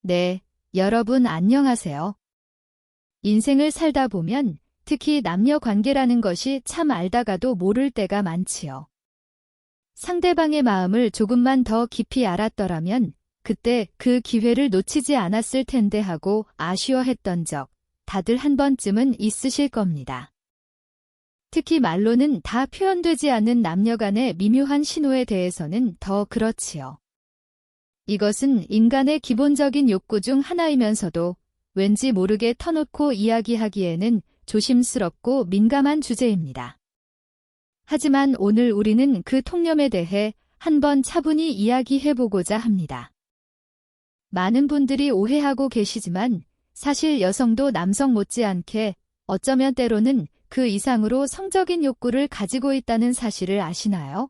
네, 여러분 안녕하세요. 인생을 살다 보면 특히 남녀 관계라는 것이 참 알다가도 모를 때가 많지요. 상대방의 마음을 조금만 더 깊이 알았더라면 그때 그 기회를 놓치지 않았을 텐데 하고 아쉬워했던 적 다들 한 번쯤은 있으실 겁니다. 특히 말로는 다 표현되지 않는 남녀 간의 미묘한 신호에 대해서는 더 그렇지요. 이것은 인간의 기본적인 욕구 중 하나이면서도 왠지 모르게 터놓고 이야기하기에는 조심스럽고 민감한 주제입니다. 하지만 오늘 우리는 그 통념에 대해 한번 차분히 이야기해보고자 합니다. 많은 분들이 오해하고 계시지만 사실 여성도 남성 못지않게 어쩌면 때로는 그 이상으로 성적인 욕구를 가지고 있다는 사실을 아시나요?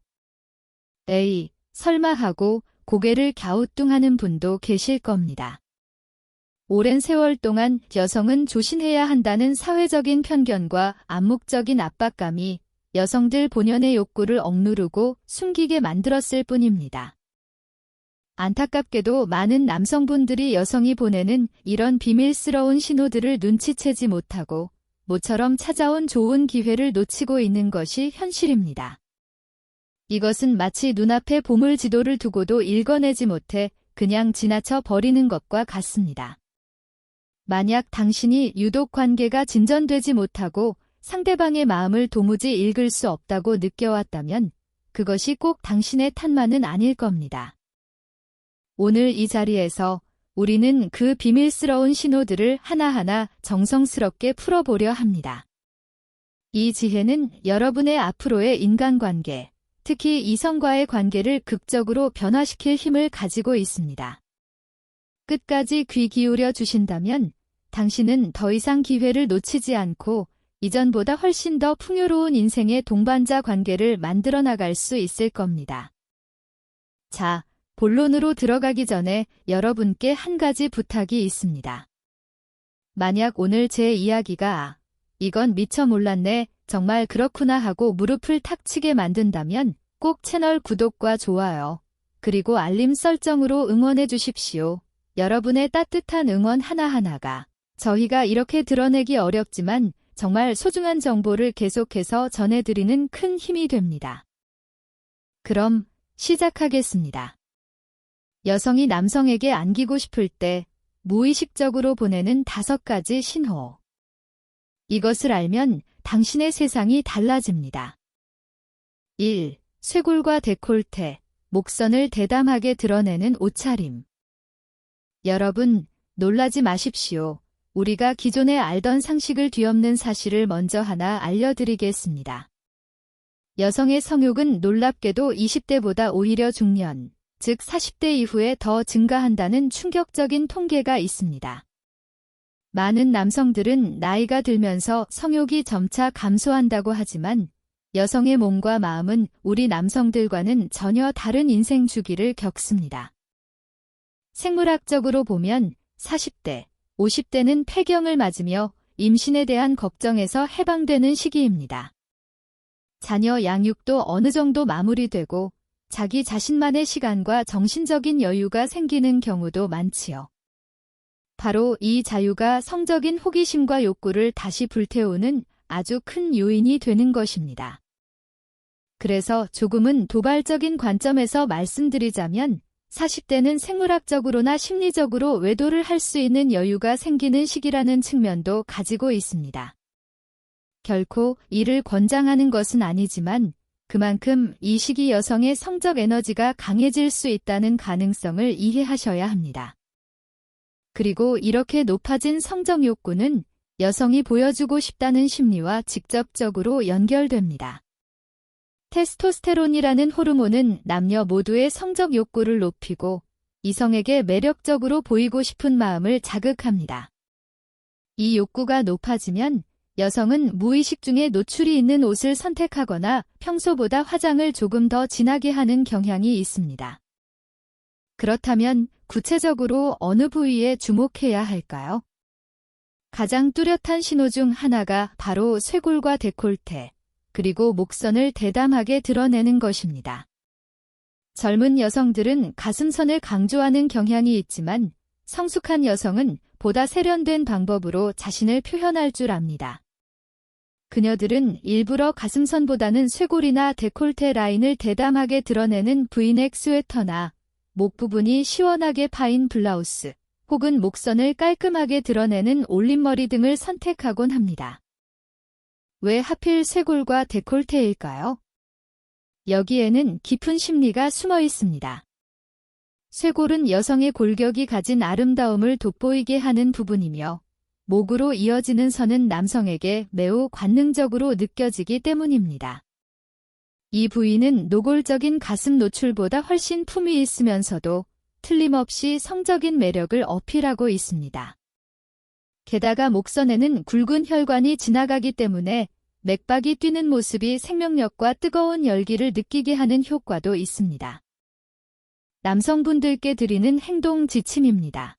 에이, 설마 하고 고개를 갸우뚱하는 분도 계실 겁니다. 오랜 세월 동안 여성은 조신해야 한다는 사회적인 편견과 암묵적인 압박감이 여성들 본연의 욕구를 억누르고 숨기게 만들었을 뿐입니다. 안타깝게도 많은 남성분들이 여성이 보내는 이런 비밀스러운 신호들을 눈치채지 못하고 모처럼 찾아온 좋은 기회를 놓치고 있는 것이 현실입니다. 이것은 마치 눈앞에 보물지도를 두고도 읽어내지 못해 그냥 지나쳐 버리는 것과 같습니다. 만약 당신이 유독 관계가 진전되지 못하고 상대방의 마음을 도무지 읽을 수 없다고 느껴왔다면 그것이 꼭 당신의 탓만은 아닐 겁니다. 오늘 이 자리에서 우리는 그 비밀스러운 신호들을 하나하나 정성스럽게 풀어보려 합니다. 이 지혜는 여러분의 앞으로의 인간관계, 특히 이성과의 관계를 극적으로 변화시킬 힘을 가지고 있습니다. 끝까지 귀 기울여 주신다면 당신은 더 이상 기회를 놓치지 않고 이전보다 훨씬 더 풍요로운 인생의 동반자 관계를 만들어 나갈 수 있을 겁니다. 자, 본론으로 들어가기 전에 여러분께 한 가지 부탁이 있습니다. 만약 오늘 제 이야기가 이건 미처 몰랐네, 정말 그렇구나 하고 무릎을 탁 치게 만든다면 꼭 채널 구독과 좋아요, 그리고 알림 설정으로 응원해 주십시오. 여러분의 따뜻한 응원 하나하나가 저희가 이렇게 드러내기 어렵지만 정말 소중한 정보를 계속해서 전해드리는 큰 힘이 됩니다. 그럼 시작하겠습니다. 여성이 남성에게 안기고 싶을 때 무의식적으로 보내는 5가지 신호. 이것을 알면 당신의 세상이 달라집니다. 1. 쇄골과 데콜테, 목선을 대담하게 드러내는 옷차림. 여러분, 놀라지 마십시오. 우리가 기존에 알던 상식을 뒤엎는 사실을 먼저 하나 알려드리겠습니다. 여성의 성욕은 놀랍게도 20대보다 오히려 중년, 즉 40대 이후에 더 증가한다는 충격적인 통계가 있습니다. 많은 남성들은 나이가 들면서 성욕이 점차 감소한다고 하지만 여성의 몸과 마음은 우리 남성들과는 전혀 다른 인생 주기를 겪습니다. 생물학적으로 보면 40대, 50대는 폐경을 맞으며 임신에 대한 걱정에서 해방되는 시기입니다. 자녀 양육도 어느 정도 마무리되고 자기 자신만의 시간과 정신적인 여유가 생기는 경우도 많지요. 바로 이 자유가 성적인 호기심과 욕구를 다시 불태우는 아주 큰 요인이 되는 것입니다. 그래서 조금은 도발적인 관점에서 말씀드리자면 40대는 생물학적으로나 심리적으로 외도를 할 수 있는 여유가 생기는 시기라는 측면도 가지고 있습니다. 결코 이를 권장하는 것은 아니지만 그만큼 이 시기 여성의 성적 에너지가 강해질 수 있다는 가능성을 이해하셔야 합니다. 그리고 이렇게 높아진 성적 욕구는 여성이 보여주고 싶다는 심리와 직접적으로 연결됩니다. 테스토스테론이라는 호르몬은 남녀 모두의 성적 욕구를 높이고 이성에게 매력적으로 보이고 싶은 마음을 자극합니다. 이 욕구가 높아지면 여성은 무의식 중에 노출이 있는 옷을 선택하거나 평소보다 화장을 조금 더 진하게 하는 경향이 있습니다. 그렇다면 구체적으로 어느 부위에 주목해야 할까요? 가장 뚜렷한 신호 중 하나가 바로 쇄골과 데콜테, 그리고 목선을 대담하게 드러내는 것입니다. 젊은 여성들은 가슴선을 강조하는 경향이 있지만 성숙한 여성은 보다 세련된 방법으로 자신을 표현할 줄 압니다. 그녀들은 일부러 가슴선보다는 쇄골이나 데콜테 라인을 대담하게 드러내는 브이넥 스웨터나 목 부분이 시원하게 파인 블라우스, 혹은 목선을 깔끔하게 드러내는 올림머리 등을 선택하곤 합니다. 왜 하필 쇄골과 데콜테일까요? 여기에는 깊은 심리가 숨어 있습니다. 쇄골은 여성의 골격이 가진 아름다움을 돋보이게 하는 부분이며, 목으로 이어지는 선은 남성에게 매우 관능적으로 느껴지기 때문입니다. 이 부위는 노골적인 가슴 노출보다 훨씬 품위 있으면서도 틀림없이 성적인 매력을 어필하고 있습니다. 게다가 목선에는 굵은 혈관이 지나가기 때문에 맥박이 뛰는 모습이 생명력과 뜨거운 열기를 느끼게 하는 효과도 있습니다. 남성분들께 드리는 행동 지침입니다.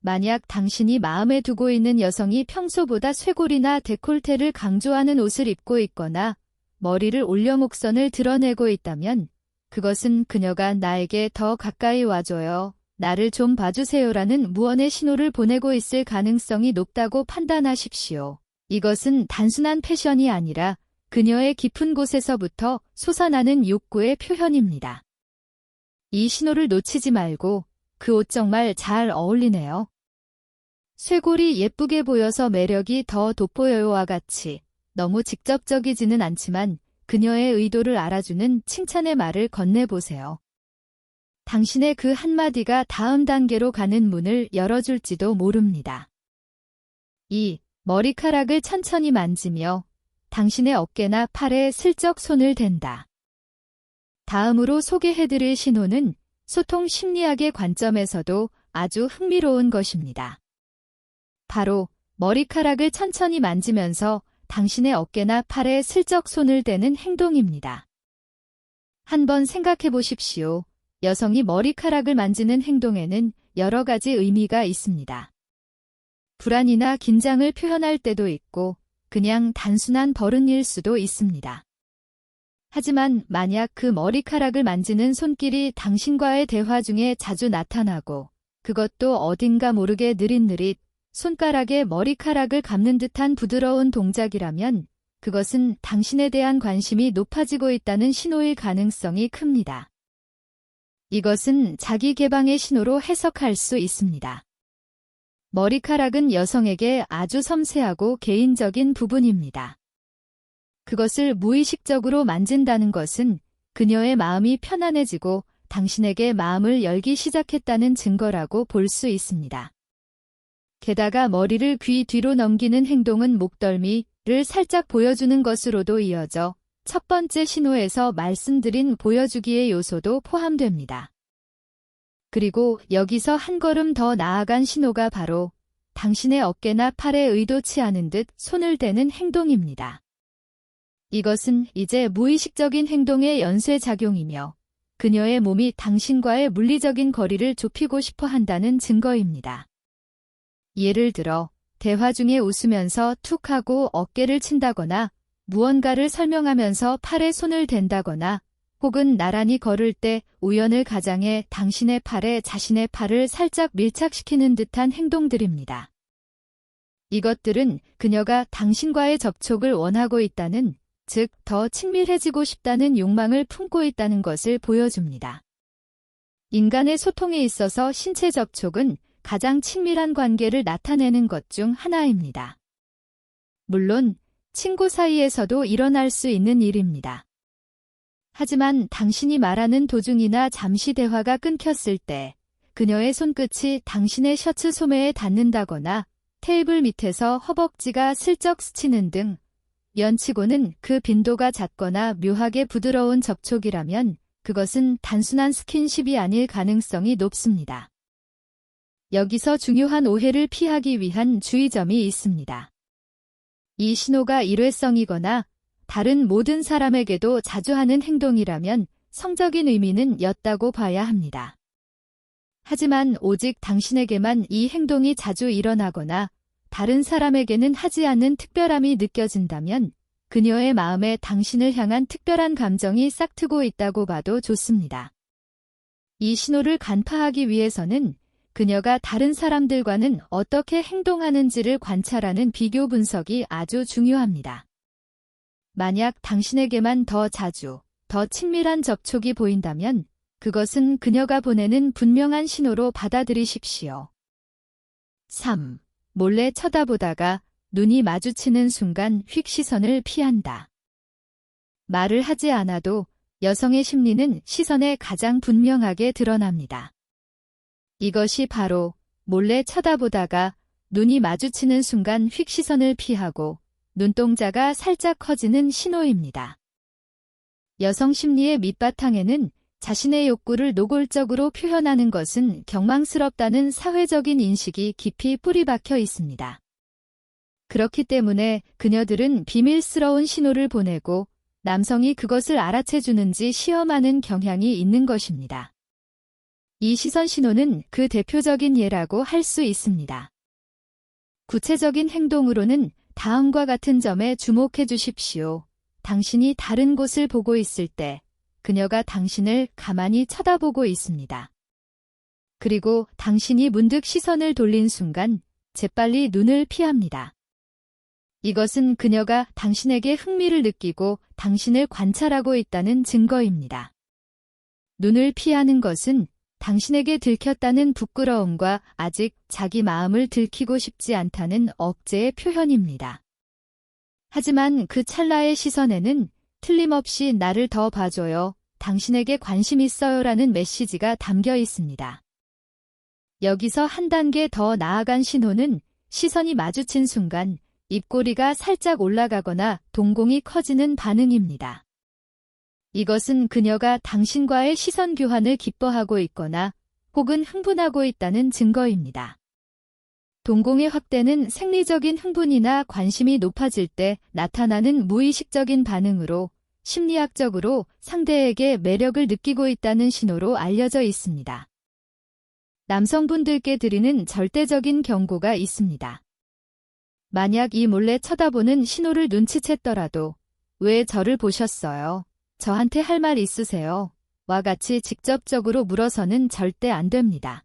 만약 당신이 마음에 두고 있는 여성이 평소보다 쇄골이나 데콜테를 강조하는 옷을 입고 있거나 머리를 올려 목선을 드러내고 있다면 그것은 그녀가 나에게 더 가까이 와줘요, 나를 좀 봐주세요라는 무언의 신호를 보내고 있을 가능성이 높다고 판단하십시오. 이것은 단순한 패션이 아니라 그녀의 깊은 곳에서부터 솟아나는 욕구의 표현입니다. 이 신호를 놓치지 말고 그 옷 정말 잘 어울리네요. 쇄골이 예쁘게 보여서 매력이 더 돋보여요와 같이 너무 직접적이지는 않지만 그녀의 의도를 알아주는 칭찬의 말을 건네보세요. 당신의 그 한마디가 다음 단계로 가는 문을 열어줄지도 모릅니다. 2. 머리카락을 천천히 만지며 당신의 어깨나 팔에 슬쩍 손을 댄다. 다음으로 소개해드릴 신호는 소통 심리학의 관점에서도 아주 흥미로운 것입니다. 바로 머리카락을 천천히 만지면서 당신의 어깨나 팔에 슬쩍 손을 대는 행동입니다. 한번 생각해 보십시오. 여성이 머리카락을 만지는 행동에는 여러 가지 의미가 있습니다. 불안이나 긴장을 표현할 때도 있고 그냥 단순한 버릇일 수도 있습니다. 하지만 만약 그 머리카락을 만지는 손길이 당신과의 대화 중에 자주 나타나고 그것도 어딘가 모르게 느릿느릿 손가락에 머리카락을 감는 듯한 부드러운 동작이라면 그것은 당신에 대한 관심이 높아지고 있다는 신호일 가능성이 큽니다. 이것은 자기 개방의 신호로 해석할 수 있습니다. 머리카락은 여성에게 아주 섬세하고 개인적인 부분입니다. 그것을 무의식적으로 만진다는 것은 그녀의 마음이 편안해지고 당신에게 마음을 열기 시작했다는 증거라고 볼 수 있습니다. 게다가 머리를 귀 뒤로 넘기는 행동은 목덜미를 살짝 보여주는 것으로도 이어져 첫 번째 신호에서 말씀드린 보여주기의 요소도 포함됩니다. 그리고 여기서 한 걸음 더 나아간 신호가 바로 당신의 어깨나 팔에 의도치 않은 듯 손을 대는 행동입니다. 이것은 이제 무의식적인 행동의 연쇄작용이며 그녀의 몸이 당신과의 물리적인 거리를 좁히고 싶어 한다는 증거입니다. 예를 들어 대화 중에 웃으면서 툭 하고 어깨를 친다거나 무언가를 설명하면서 팔에 손을 댄다거나 혹은 나란히 걸을 때 우연을 가장해 당신의 팔에 자신의 팔을 살짝 밀착시키는 듯한 행동들입니다. 이것들은 그녀가 당신과의 접촉을 원하고 있다는, 즉 더 친밀해지고 싶다는 욕망을 품고 있다는 것을 보여줍니다. 인간의 소통에 있어서 신체 접촉은 가장 친밀한 관계를 나타내는 것 중 하나입니다. 물론 친구 사이에서도 일어날 수 있는 일입니다. 하지만 당신이 말하는 도중이나 잠시 대화가 끊겼을 때 그녀의 손끝이 당신의 셔츠 소매에 닿는다거나 테이블 밑에서 허벅지가 슬쩍 스치는 등 연치고는 그 빈도가 잦거나 묘하게 부드러운 접촉이라면 그것은 단순한 스킨십이 아닐 가능성이 높습니다. 여기서 중요한 오해를 피하기 위한 주의점이 있습니다. 이 신호가 일회성이거나 다른 모든 사람에게도 자주 하는 행동이라면 성적인 의미는 였다고 봐야 합니다. 하지만 오직 당신에게만 이 행동이 자주 일어나거나 다른 사람에게는 하지 않는 특별함이 느껴진다면 그녀의 마음에 당신을 향한 특별한 감정이 싹트고 있다고 봐도 좋습니다. 이 신호를 간파하기 위해서는 그녀가 다른 사람들과는 어떻게 행동하는지를 관찰하는 비교 분석이 아주 중요합니다. 만약 당신에게만 더 자주, 더 친밀한 접촉이 보인다면 그것은 그녀가 보내는 분명한 신호로 받아들이십시오. 3. 몰래 쳐다보다가 눈이 마주치는 순간 휙 시선을 피한다. 말을 하지 않아도 여성의 심리는 시선에 가장 분명하게 드러납니다. 이것이 바로 몰래 쳐다보다가 눈이 마주치는 순간 휙 시선을 피하고 눈동자가 살짝 커지는 신호입니다. 여성 심리의 밑바탕에는 자신의 욕구를 노골적으로 표현하는 것은 경망스럽다는 사회적인 인식이 깊이 뿌리박혀 있습니다. 그렇기 때문에 그녀들은 비밀스러운 신호를 보내고 남성이 그것을 알아채주는지 시험하는 경향이 있는 것입니다. 이 시선 신호는 그 대표적인 예라고 할 수 있습니다. 구체적인 행동으로는 다음과 같은 점에 주목해 주십시오. 당신이 다른 곳을 보고 있을 때 그녀가 당신을 가만히 쳐다보고 있습니다. 그리고 당신이 문득 시선을 돌린 순간 재빨리 눈을 피합니다. 이것은 그녀가 당신에게 흥미를 느끼고 당신을 관찰하고 있다는 증거입니다. 눈을 피하는 것은 당신에게 들켰다는 부끄러움과 아직 자기 마음을 들키고 싶지 않다는 억제의 표현입니다. 하지만 그 찰나의 시선에는 틀림없이 나를 더 봐줘요, 당신에게 관심 있어요라는 메시지가 담겨 있습니다. 여기서 한 단계 더 나아간 신호는 시선이 마주친 순간 입꼬리가 살짝 올라가거나 동공이 커지는 반응입니다. 이것은 그녀가 당신과의 시선 교환을 기뻐하고 있거나 혹은 흥분하고 있다는 증거입니다. 동공의 확대는 생리적인 흥분이나 관심이 높아질 때 나타나는 무의식적인 반응으로 심리학적으로 상대에게 매력을 느끼고 있다는 신호로 알려져 있습니다. 남성분들께 드리는 절대적인 경고가 있습니다. 만약 이 몰래 쳐다보는 신호를 눈치챘더라도 왜 저를 보셨어요? 저한테 할 말 있으세요? 와 같이 직접적으로 물어서는 절대 안 됩니다.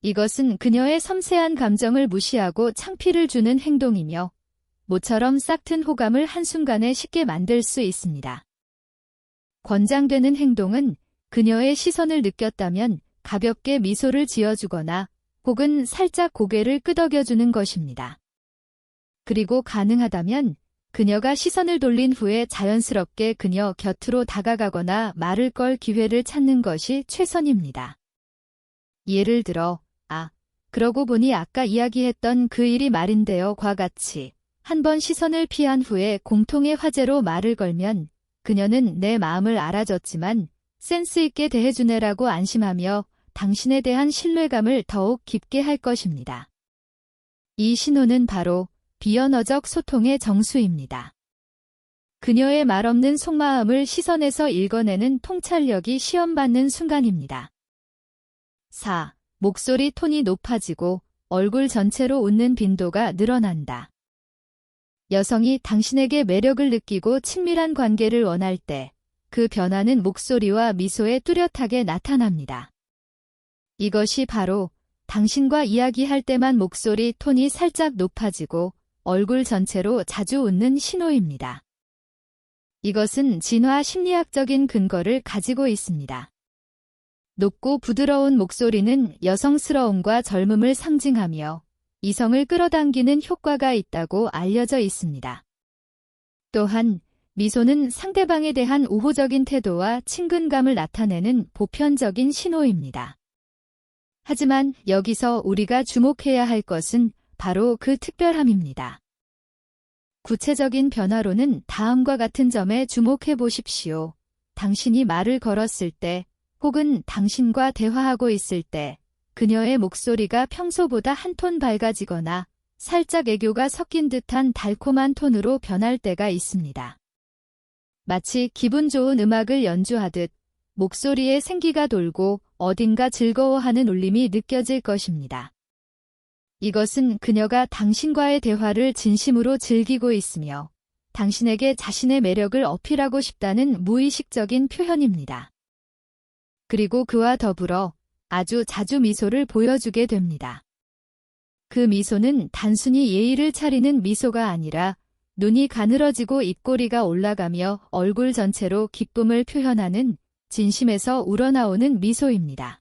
이것은 그녀의 섬세한 감정을 무시하고 창피를 주는 행동이며 모처럼 싹튼 호감을 한순간에 쉽게 만들 수 있습니다. 권장되는 행동은 그녀의 시선을 느꼈다면 가볍게 미소를 지어주거나 혹은 살짝 고개를 끄덕여주는 것입니다. 그리고 가능하다면 그녀가 시선을 돌린 후에 자연스럽게 그녀 곁으로 다가가거나 말을 걸 기회를 찾는 것이 최선입니다. 예를 들어, 그러고 보니 아까 이야기했던 그 일이 말인데요 과 같이 한 번 시선을 피한 후에 공통의 화제로 말을 걸면 그녀는 내 마음을 알아줬지만 센스 있게 대해주네라고 안심하며 당신에 대한 신뢰감을 더욱 깊게 할 것입니다. 이 신호는 바로 비언어적 소통의 정수입니다. 그녀의 말없는 속마음을 시선에서 읽어내는 통찰력이 시험받는 순간입니다. 4. 목소리 톤이 높아지고 얼굴 전체로 웃는 빈도가 늘어난다. 여성이 당신에게 매력을 느끼고 친밀한 관계를 원할 때 그 변화는 목소리와 미소에 뚜렷하게 나타납니다. 이것이 바로 당신과 이야기할 때만 목소리 톤이 살짝 높아지고 얼굴 전체로 자주 웃는 신호입니다. 이것은 진화 심리학적인 근거를 가지고 있습니다. 높고 부드러운 목소리는 여성스러움과 젊음을 상징하며 이성을 끌어당기는 효과가 있다고 알려져 있습니다. 또한 미소는 상대방에 대한 우호적인 태도와 친근감을 나타내는 보편적인 신호입니다. 하지만 여기서 우리가 주목해야 할 것은 바로 그 특별함입니다. 구체적인 변화로는 다음과 같은 점에 주목해 보십시오. 당신이 말을 걸었을 때 혹은 당신과 대화하고 있을 때 그녀의 목소리가 평소보다 한 톤 밝아지거나 살짝 애교가 섞인 듯한 달콤한 톤으로 변할 때가 있습니다. 마치 기분 좋은 음악을 연주하듯 목소리에 생기가 돌고 어딘가 즐거워하는 울림이 느껴질 것입니다. 이것은 그녀가 당신과의 대화를 진심으로 즐기고 있으며 당신에게 자신의 매력을 어필하고 싶다는 무의식적인 표현입니다. 그리고 그와 더불어 아주 자주 미소를 보여주게 됩니다. 그 미소는 단순히 예의를 차리는 미소가 아니라 눈이 가늘어지고 입꼬리가 올라가며 얼굴 전체로 기쁨을 표현하는 진심에서 우러나오는 미소입니다.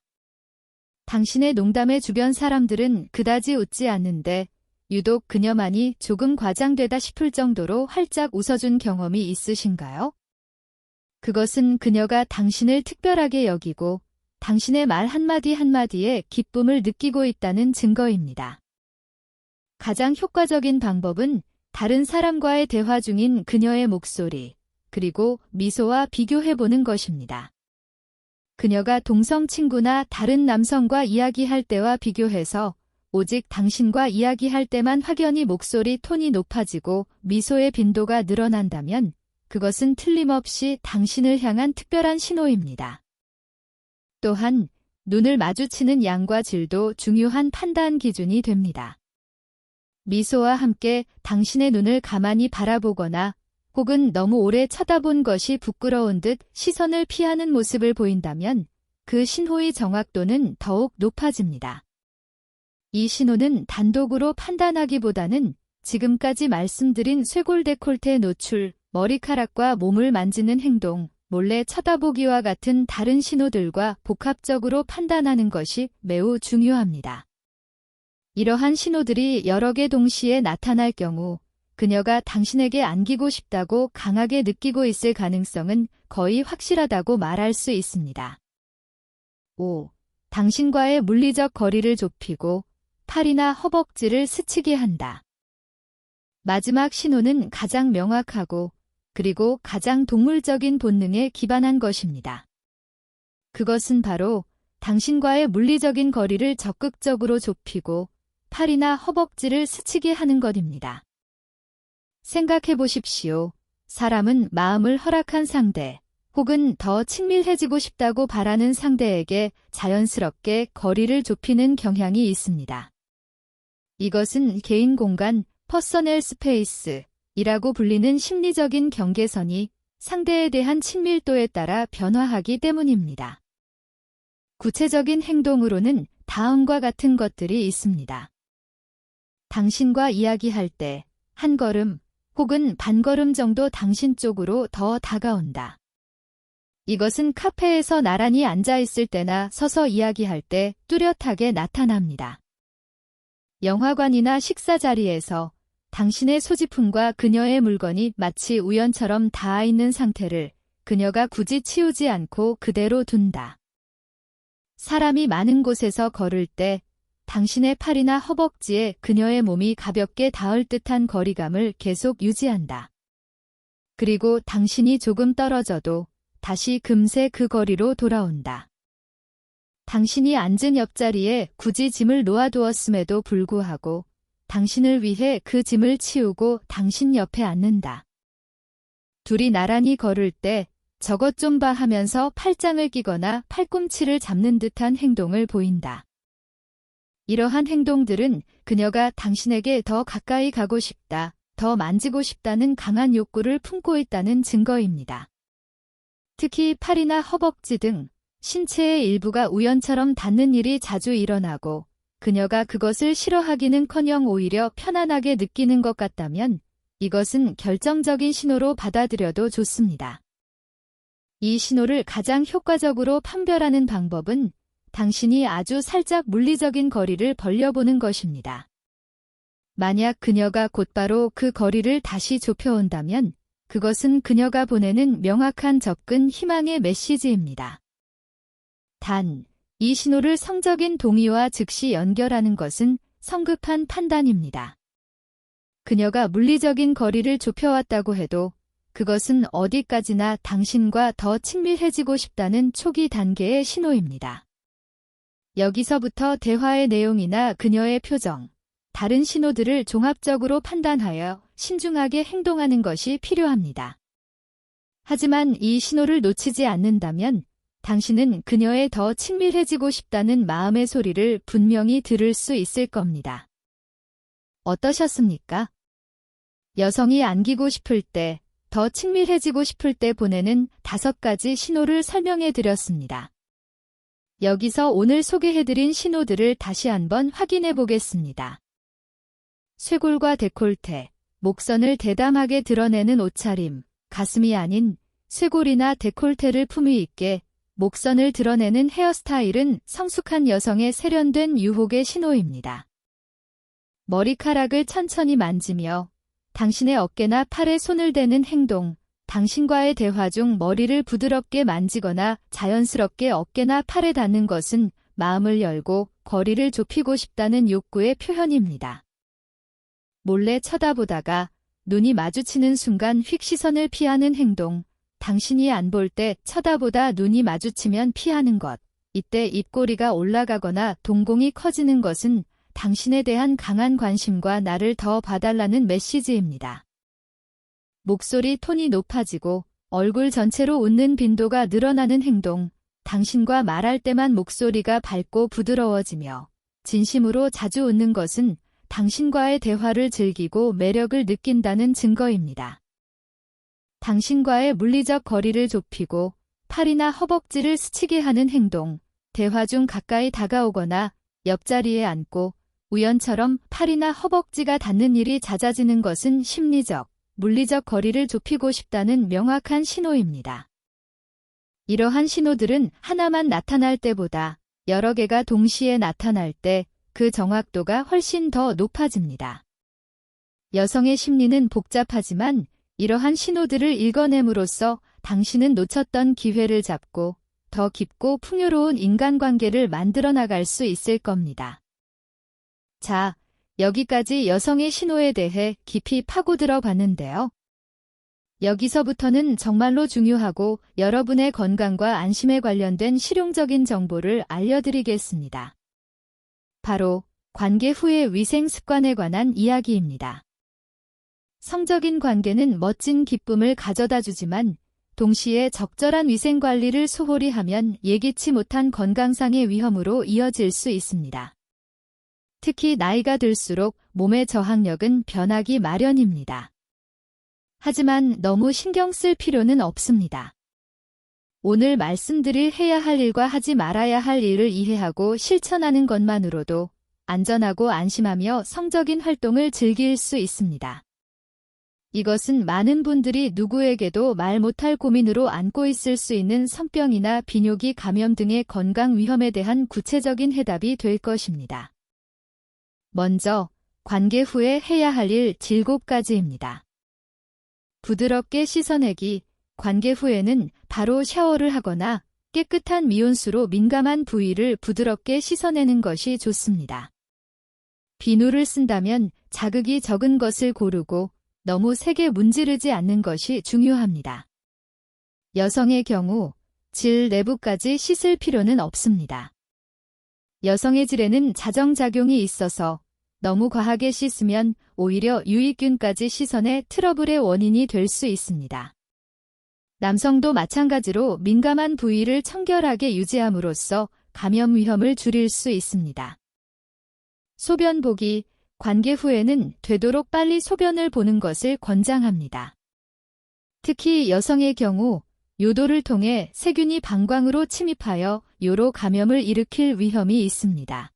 당신의 농담에 주변 사람들은 그다지 웃지 않는데 유독 그녀만이 조금 과장되다 싶을 정도로 활짝 웃어준 경험이 있으신가요? 그것은 그녀가 당신을 특별하게 여기고 당신의 말 한마디 한마디에 기쁨을 느끼고 있다는 증거입니다. 가장 효과적인 방법은 다른 사람과의 대화 중인 그녀의 목소리, 그리고 미소와 비교해보는 것입니다. 그녀가 동성 친구나 다른 남성과 이야기할 때와 비교해서 오직 당신과 이야기할 때만 확연히 목소리 톤이 높아지고 미소의 빈도가 늘어난다면 그것은 틀림없이 당신을 향한 특별한 신호입니다. 또한 눈을 마주치는 양과 질도 중요한 판단 기준이 됩니다. 미소와 함께 당신의 눈을 가만히 바라보거나 혹은 너무 오래 쳐다본 것이 부끄러운 듯 시선을 피하는 모습을 보인다면 그 신호의 정확도는 더욱 높아집니다. 이 신호는 단독으로 판단하기보다는 지금까지 말씀드린 쇄골 데콜테 노출, 머리카락과 몸을 만지는 행동, 몰래 쳐다보기와 같은 다른 신호들과 복합적으로 판단하는 것이 매우 중요합니다. 이러한 신호들이 여러 개 동시에 나타날 경우 그녀가 당신에게 안기고 싶다고 강하게 느끼고 있을 가능성은 거의 확실하다고 말할 수 있습니다. 5. 당신과의 물리적 거리를 좁히고 팔이나 허벅지를 스치게 한다. 마지막 신호는 가장 명확하고 그리고 가장 동물적인 본능에 기반한 것입니다. 그것은 바로 당신과의 물리적인 거리를 적극적으로 좁히고 팔이나 허벅지를 스치게 하는 것입니다. 생각해 보십시오. 사람은 마음을 허락한 상대, 혹은 더 친밀해지고 싶다고 바라는 상대에게 자연스럽게 거리를 좁히는 경향이 있습니다. 이것은 개인 공간, 퍼서널 스페이스이라고 불리는 심리적인 경계선이 상대에 대한 친밀도에 따라 변화하기 때문입니다. 구체적인 행동으로는 다음과 같은 것들이 있습니다. 당신과 이야기할 때 한 걸음 혹은 반 걸음 정도 당신 쪽으로 더 다가온다. 이것은 카페에서 나란히 앉아 있을 때나 서서 이야기할 때 뚜렷하게 나타납니다. 영화관이나 식사 자리에서 당신의 소지품과 그녀의 물건이 마치 우연처럼 닿아 있는 상태를 그녀가 굳이 치우지 않고 그대로 둔다. 사람이 많은 곳에서 걸을 때 당신의 팔이나 허벅지에 그녀의 몸이 가볍게 닿을 듯한 거리감을 계속 유지한다. 그리고 당신이 조금 떨어져도 다시 금세 그 거리로 돌아온다. 당신이 앉은 옆자리에 굳이 짐을 놓아두었음에도 불구하고 당신을 위해 그 짐을 치우고 당신 옆에 앉는다. 둘이 나란히 걸을 때 저것 좀 봐 하면서 팔짱을 끼거나 팔꿈치를 잡는 듯한 행동을 보인다. 이러한 행동들은 그녀가 당신에게 더 가까이 가고 싶다, 더 만지고 싶다는 강한 욕구를 품고 있다는 증거입니다. 특히 팔이나 허벅지 등 신체의 일부가 우연처럼 닿는 일이 자주 일어나고 그녀가 그것을 싫어하기는커녕 오히려 편안하게 느끼는 것 같다면 이것은 결정적인 신호로 받아들여도 좋습니다. 이 신호를 가장 효과적으로 판별하는 방법은 당신이 아주 살짝 물리적인 거리를 벌려보는 것입니다. 만약 그녀가 곧바로 그 거리를 다시 좁혀온다면 그것은 그녀가 보내는 명확한 접근 희망의 메시지입니다. 단, 이 신호를 성적인 동의와 즉시 연결하는 것은 성급한 판단입니다. 그녀가 물리적인 거리를 좁혀왔다고 해도 그것은 어디까지나 당신과 더 친밀해지고 싶다는 초기 단계의 신호입니다. 여기서부터 대화의 내용이나 그녀의 표정, 다른 신호들을 종합적으로 판단하여 신중하게 행동하는 것이 필요합니다. 하지만 이 신호를 놓치지 않는다면 당신은 그녀의 더 친밀해지고 싶다는 마음의 소리를 분명히 들을 수 있을 겁니다. 어떠셨습니까? 여성이 안기고 싶을 때, 더 친밀해지고 싶을 때 보내는 5가지 신호를 설명해 드렸습니다. 여기서 오늘 소개해드린 신호들을 다시 한번 확인해 보겠습니다. 쇄골과 데콜테, 목선을 대담하게 드러내는 옷차림, 가슴이 아닌 쇄골이나 데콜테를 품위 있게 목선을 드러내는 헤어스타일은 성숙한 여성의 세련된 유혹의 신호입니다. 머리카락을 천천히 만지며 당신의 어깨나 팔에 손을 대는 행동, 당신과의 대화 중 머리를 부드럽게 만지거나 자연스럽게 어깨나 팔에 닿는 것은 마음을 열고 거리를 좁히고 싶다는 욕구의 표현입니다. 몰래 쳐다보다가 눈이 마주치는 순간 휙 시선을 피하는 행동, 당신이 안 볼 때 쳐다보다 눈이 마주치면 피하는 것, 이때 입꼬리가 올라가거나 동공이 커지는 것은 당신에 대한 강한 관심과 나를 더 봐달라는 메시지입니다. 목소리 톤이 높아지고 얼굴 전체로 웃는 빈도가 늘어나는 행동, 당신과 말할 때만 목소리가 밝고 부드러워지며 진심으로 자주 웃는 것은 당신과의 대화를 즐기고 매력을 느낀다는 증거입니다. 당신과의 물리적 거리를 좁히고 팔이나 허벅지를 스치게 하는 행동, 대화 중 가까이 다가오거나 옆자리에 앉고 우연처럼 팔이나 허벅지가 닿는 일이 잦아지는 것은 심리적, 물리적 거리를 좁히고 싶다는 명확한 신호입니다. 이러한 신호들은 하나만 나타날 때보다 여러 개가 동시에 나타날 때 그 정확도가 훨씬 더 높아집니다. 여성의 심리는 복잡하지만 이러한 신호들을 읽어냄으로써 당신은 놓쳤던 기회를 잡고 더 깊고 풍요로운 인간관계를 만들어 나갈 수 있을 겁니다. 자, 여기까지 여성의 신호에 대해 깊이 파고들어 봤는데요. 여기서부터는 정말로 중요하고 여러분의 건강과 안심에 관련된 실용적인 정보를 알려드리겠습니다. 바로 관계 후의 위생 습관에 관한 이야기입니다. 성적인 관계는 멋진 기쁨을 가져다 주지만 동시에 적절한 위생 관리를 소홀히 하면 예기치 못한 건강상의 위험으로 이어질 수 있습니다. 특히 나이가 들수록 몸의 저항력은 변하기 마련입니다. 하지만 너무 신경 쓸 필요는 없습니다. 오늘 말씀드릴 해야 할 일과 하지 말아야 할 일을 이해하고 실천하는 것만으로도 안전하고 안심하며 성적인 활동을 즐길 수 있습니다. 이것은 많은 분들이 누구에게도 말 못할 고민으로 안고 있을 수 있는 성병이나 비뇨기 감염 등의 건강 위험에 대한 구체적인 해답이 될 것입니다. 먼저 관계 후에 해야 할 일 7가지입니다. 부드럽게 씻어내기. 관계 후에는 바로 샤워를 하거나 깨끗한 미온수로 민감한 부위를 부드럽게 씻어내는 것이 좋습니다. 비누를 쓴다면 자극이 적은 것을 고르고 너무 세게 문지르지 않는 것이 중요합니다. 여성의 경우 질 내부까지 씻을 필요는 없습니다. 여성의 질에는 자정작용이 있어서 너무 과하게 씻으면 오히려 유익균까지 씻어내 트러블의 원인이 될 수 있습니다. 남성도 마찬가지로 민감한 부위를 청결하게 유지함으로써 감염 위험을 줄일 수 있습니다. 소변 보기. 관계 후에는 되도록 빨리 소변을 보는 것을 권장합니다. 특히 여성의 경우 요도를 통해 세균이 방광으로 침입하여 요로 감염을 일으킬 위험이 있습니다.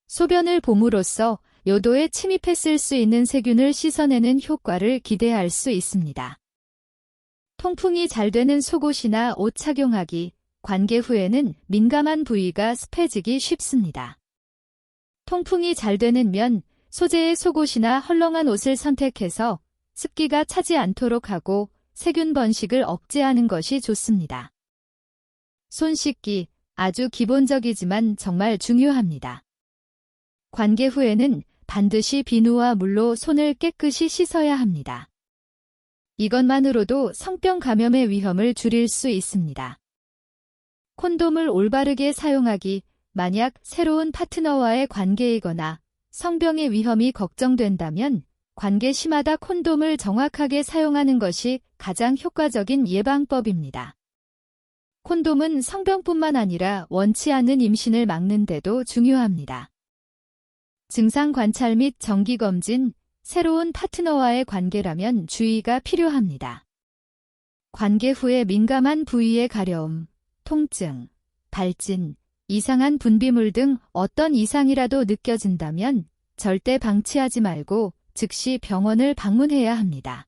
소변을 봄으로써 요도에 침입했을 수 있는 세균을 씻어내는 효과를 기대할 수 있습니다. 통풍이 잘 되는 속옷이나 옷 착용하기. 관계 후에는 민감한 부위가 습해지기 쉽습니다. 통풍이 잘 되는 면, 소재의 속옷이나 헐렁한 옷을 선택해서 습기가 차지 않도록 하고 세균 번식을 억제하는 것이 좋습니다. 손 씻기. 아주 기본적이지만 정말 중요합니다. 관계 후에는 반드시 비누와 물로 손을 깨끗이 씻어야 합니다. 이것만으로도 성병 감염의 위험을 줄일 수 있습니다. 콘돔을 올바르게 사용하기. 만약 새로운 파트너와의 관계이거나 성병의 위험이 걱정된다면 관계 시마다 콘돔을 정확하게 사용하는 것이 가장 효과적인 예방법입니다. 콘돔은 성병뿐만 아니라 원치 않는 임신을 막는 데도 중요합니다. 증상 관찰 및 정기검진. 새로운 파트너와의 관계라면 주의가 필요합니다. 관계 후에 민감한 부위의 가려움, 통증, 발진, 이상한 분비물 등 어떤 이상이라도 느껴진다면 절대 방치하지 말고 즉시 병원을 방문해야 합니다.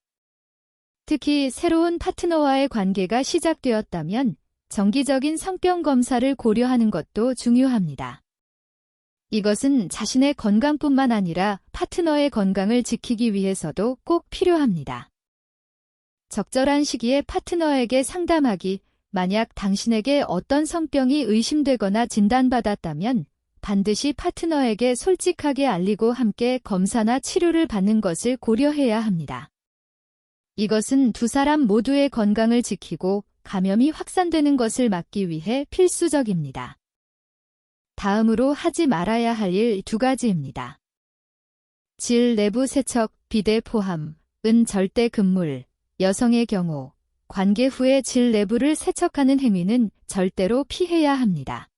특히 새로운 파트너와의 관계가 시작되었다면 정기적인 성병 검사를 고려하는 것도 중요합니다. 이것은 자신의 건강뿐만 아니라 파트너의 건강을 지키기 위해서도 꼭 필요합니다. 적절한 시기에 파트너에게 상담하기, 만약 당신에게 어떤 성병이 의심되거나 진단받았다면 반드시 파트너에게 솔직하게 알리고 함께 검사나 치료를 받는 것을 고려해야 합니다. 이것은 두 사람 모두의 건강을 지키고 감염이 확산되는 것을 막기 위해 필수적입니다. 다음으로 하지 말아야 할 일 2가지입니다. 질 내부 세척, 비데 포함, 은 절대 금물, 여성의 경우 관계 후에 질 내부를 세척하는 행위는 절대로 피해야 합니다.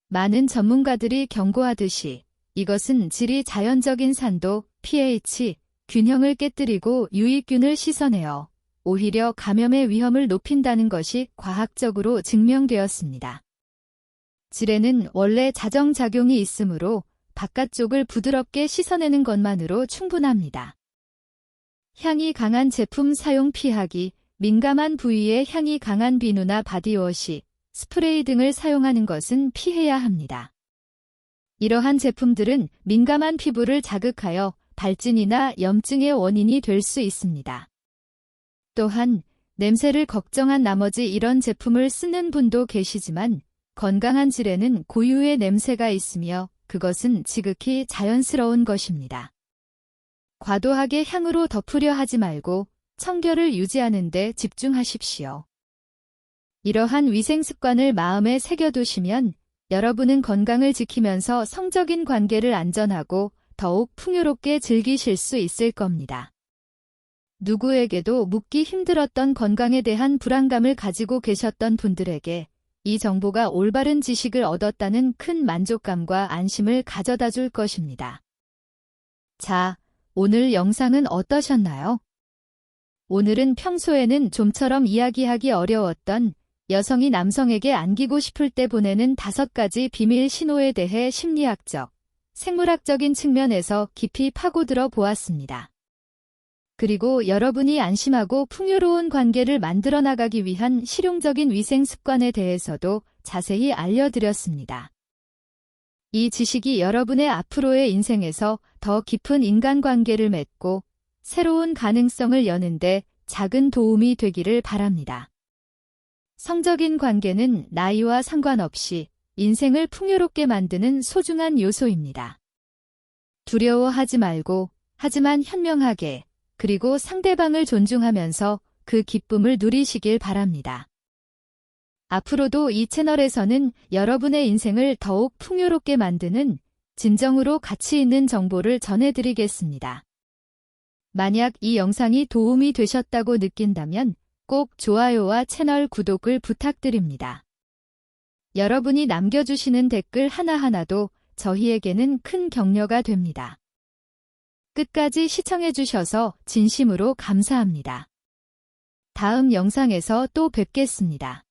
많은 전문가들이 경고하듯이 이것은 질이 자연적인 산도, pH, 균형을 깨뜨리고 유익균을 씻어내어 오히려 감염의 위험을 높인다는 것이 과학적으로 증명되었습니다. 질에는 원래 자정작용이 있으므로 바깥쪽을 부드럽게 씻어내는 것만으로 충분합니다. 향이 강한 제품 사용 피하기, 민감한 부위에 향이 강한 비누나 바디워시, 스프레이 등을 사용하는 것은 피해야 합니다. 이러한 제품들은 민감한 피부를 자극하여 발진이나 염증의 원인이 될 수 있습니다. 또한 냄새를 걱정한 나머지 이런 제품을 쓰는 분도 계시지만 건강한 질에는 고유의 냄새가 있으며 그것은 지극히 자연스러운 것입니다. 과도하게 향으로 덮으려 하지 말고 청결을 유지하는 데 집중하십시오. 이러한 위생 습관을 마음에 새겨두시면 여러분은 건강을 지키면서 성적인 관계를 안전하고 더욱 풍요롭게 즐기실 수 있을 겁니다. 누구에게도 묻기 힘들었던 건강에 대한 불안감을 가지고 계셨던 분들에게 이 정보가 올바른 지식을 얻었다는 큰 만족감과 안심을 가져다 줄 것입니다. 자, 오늘 영상은 어떠셨나요? 오늘은 평소에는 좀처럼 이야기하기 어려웠던 여성이 남성에게 안기고 싶을 때 보내는 5가지 비밀 신호에 대해 심리학적, 생물학적인 측면에서 깊이 파고들어 보았습니다. 그리고 여러분이 안심하고 풍요로운 관계를 만들어 나가기 위한 실용적인 위생 습관에 대해서도 자세히 알려드렸습니다. 이 지식이 여러분의 앞으로의 인생에서 더 깊은 인간관계를 맺고 새로운 가능성을 여는데 작은 도움이 되기를 바랍니다. 성적인 관계는 나이와 상관없이 인생을 풍요롭게 만드는 소중한 요소입니다. 두려워하지 말고, 하지만 현명하게, 그리고 상대방을 존중하면서 그 기쁨을 누리시길 바랍니다. 앞으로도 이 채널에서는 여러분의 인생을 더욱 풍요롭게 만드는 진정으로 가치 있는 정보를 전해드리겠습니다. 만약 이 영상이 도움이 되셨다고 느낀다면 꼭 좋아요와 채널 구독을 부탁드립니다. 여러분이 남겨주시는 댓글 하나하나도 저희에게는 큰 격려가 됩니다. 끝까지 시청해주셔서 진심으로 감사합니다. 다음 영상에서 또 뵙겠습니다.